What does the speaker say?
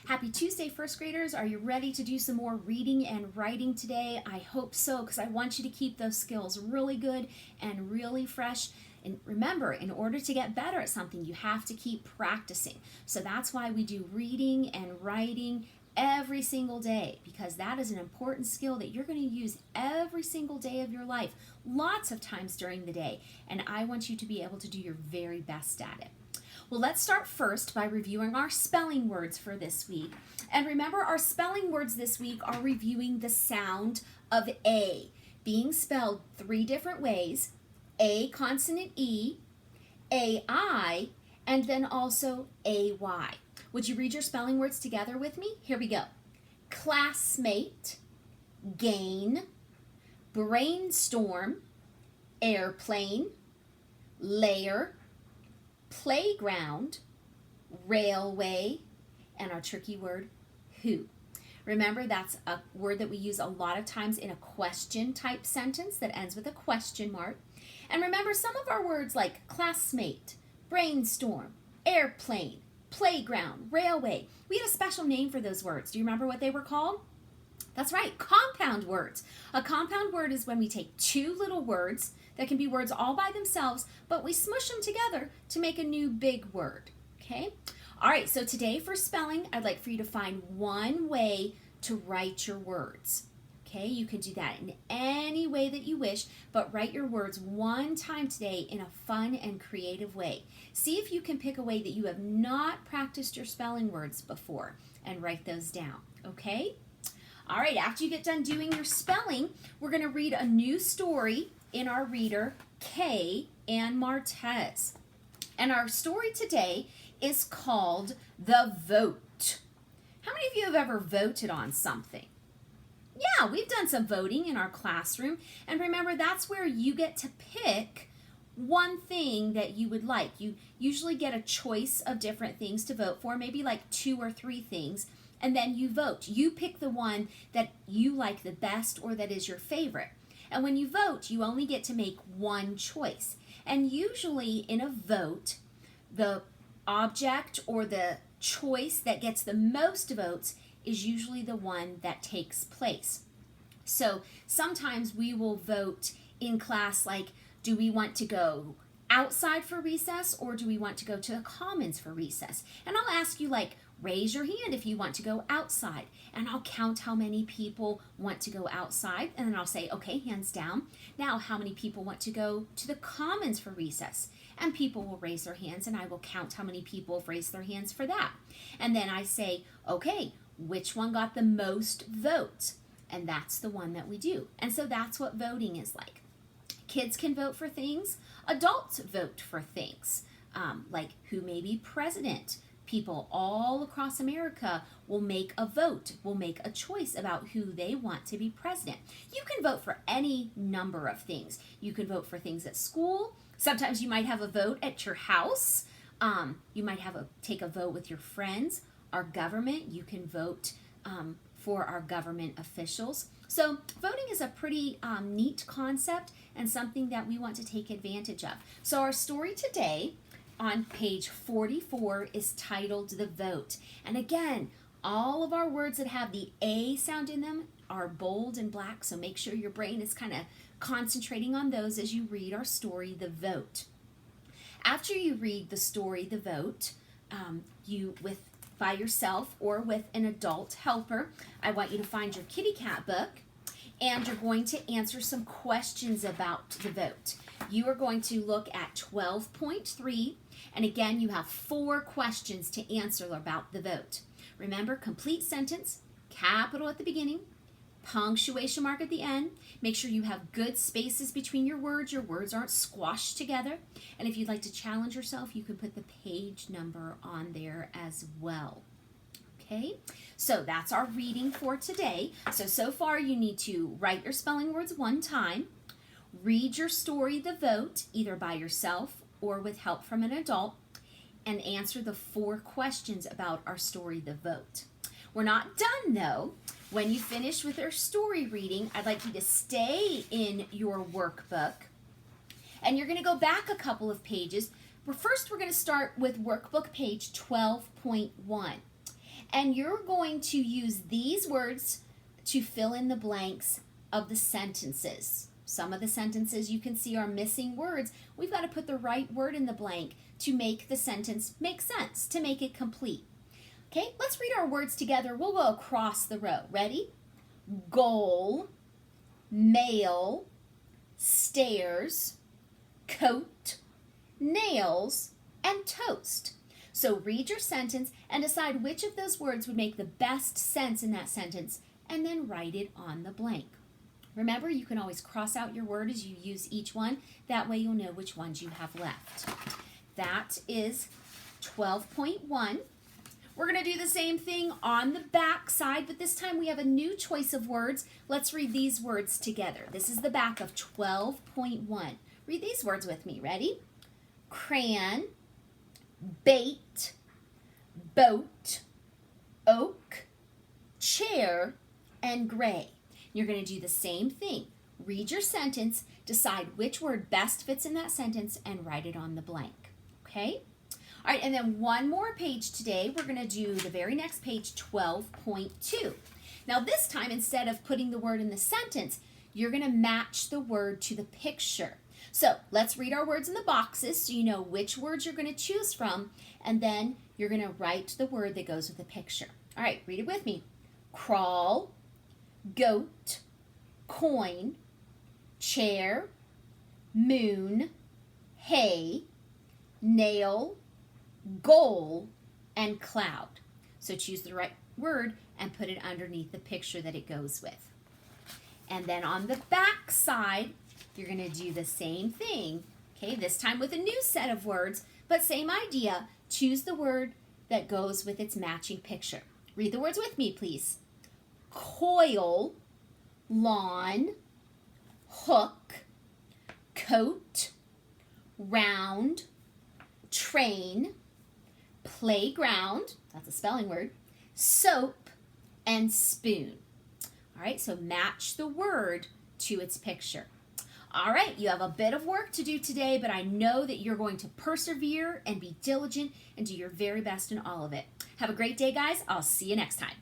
Happy Tuesday, first graders. Are you ready to do some more reading and writing today? I hope so, because I want you to keep those skills really good and really fresh. And remember, in order to get better at something, you have to keep practicing. So that's why we do reading and writing every single day, because that is an important skill that you're going to use every single day of your life, lots of times during the day. And I want you to be able to do your very best at it. Well, let's start first by reviewing our spelling words for this week. And remember, our spelling words this week are reviewing the sound of A, being spelled three different ways: A consonant E, AI, and then also AY. Would you read your spelling words together with me? Here we go. Classmate, gain, brainstorm, airplane, layer, playground, railway, and our tricky word, who. Remember, that's a word that we use a lot of times in a question type sentence that ends with a question mark. And remember, some of our words like classmate, brainstorm, airplane, playground, railway, we had a special name for those words. Do you remember what they were called? That's right, compound words. A compound word is when we take two little words that can be words all by themselves, but we smush them together to make a new big word, okay? All right, so today for spelling, I'd like for you to find one way to write your words, okay? You can do that in any way that you wish, but write your words one time today in a fun and creative way. See if you can pick a way that you have not practiced your spelling words before and write those down, okay? All right, after you get done doing your spelling, we're going to read a new story in our reader, Kay and Martez. And our story today is called The Vote. How many of you have ever voted on something? Yeah, we've done some voting in our classroom. And remember, that's where you get to pick one thing that you would like. You usually get a choice of different things to vote for, maybe like 2 or 3 things. And then you vote. You pick the one that you like the best or that is your favorite. And when you vote, you only get to make one choice. And usually in a vote, the object or the choice that gets the most votes is usually the one that takes place. So sometimes we will vote in class like, do we want to go outside for recess or do we want to go to the commons for recess? And I'll ask you like, raise your hand if you want to go outside, and I'll count how many people want to go outside, and then I'll say, okay, hands down. Now, how many people want to go to the commons for recess? And people will raise their hands, and I will count how many people have raised their hands for that. And then I say, okay, which one got the most votes? And that's the one that we do. And so that's what voting is like. Kids can vote for things. Adults vote for things, like who may be president. People all across America will make a vote, will make a choice about who they want to be president. You can vote for any number of things. You can vote for things at school. Sometimes you might have a vote at your house. You might take a vote with your friends. Our government, you can vote for our government officials. So voting is a pretty neat concept and something that we want to take advantage of. So our story today on page 44 is titled The Vote. And again, all of our words that have the A sound in them are bold and black, so make sure your brain is kind of concentrating on those as you read our story, The Vote. After you read the story, The Vote, by yourself or with an adult helper, I want you to find your kitty cat book, and you're going to answer some questions about the vote. You are going to look at 12.3, and again, you have 4 questions to answer about the vote. Remember, complete sentence, capital at the beginning, punctuation mark at the end. Make sure you have good spaces between your words aren't squashed together. And if you'd like to challenge yourself, you can put the page number on there as well. Okay, so that's our reading for today. So far you need to write your spelling words one time, read your story, The Vote, either by yourself or with help from an adult, and answer the 4 questions about our story, The Vote. We're not done though. When you finish with our story reading, I'd like you to stay in your workbook, and you're going to go back a couple of pages. But first, we're going to start with workbook page 12.1. And you're going to use these words to fill in the blanks of the sentences. Some of the sentences you can see are missing words. We've got to put the right word in the blank to make the sentence make sense, to make it complete. Okay, let's read our words together. We'll go across the row. Ready? Goal, mail, stairs, coat, nails, and toast. So read your sentence and decide which of those words would make the best sense in that sentence, and then write it on the blank. Remember, you can always cross out your word as you use each one. That way you'll know which ones you have left. That is 12.1. We're going to do the same thing on the back side, but this time we have a new choice of words. Let's read these words together. This is the back of 12.1. Read these words with me. Ready? Crayon, bait, boat, oak, chair, and gray. You're going to do the same thing. Read your sentence, decide which word best fits in that sentence, and write it on the blank. Okay? All right, and then one more page today. We're going to do the very next page, 12.2. Now this time, instead of putting the word in the sentence, you're going to match the word to the picture. So let's read our words in the boxes so you know which words you're going to choose from, and then you're going to write the word that goes with the picture. All right, read it with me. Crawl, goat, coin, chair, moon, hay, nail, goal, and cloud. So choose the right word and put it underneath the picture that it goes with. And then on the back side, you're going to do the same thing, okay, this time with a new set of words, but same idea. Choose the word that goes with its matching picture. Read the words with me, please. Coil, lawn, hook, coat, round, train, playground, that's a spelling word, soap, and spoon. All right, so match the word to its picture. All right, you have a bit of work to do today, but I know that you're going to persevere and be diligent and do your very best in all of it. Have a great day, guys. I'll see you next time.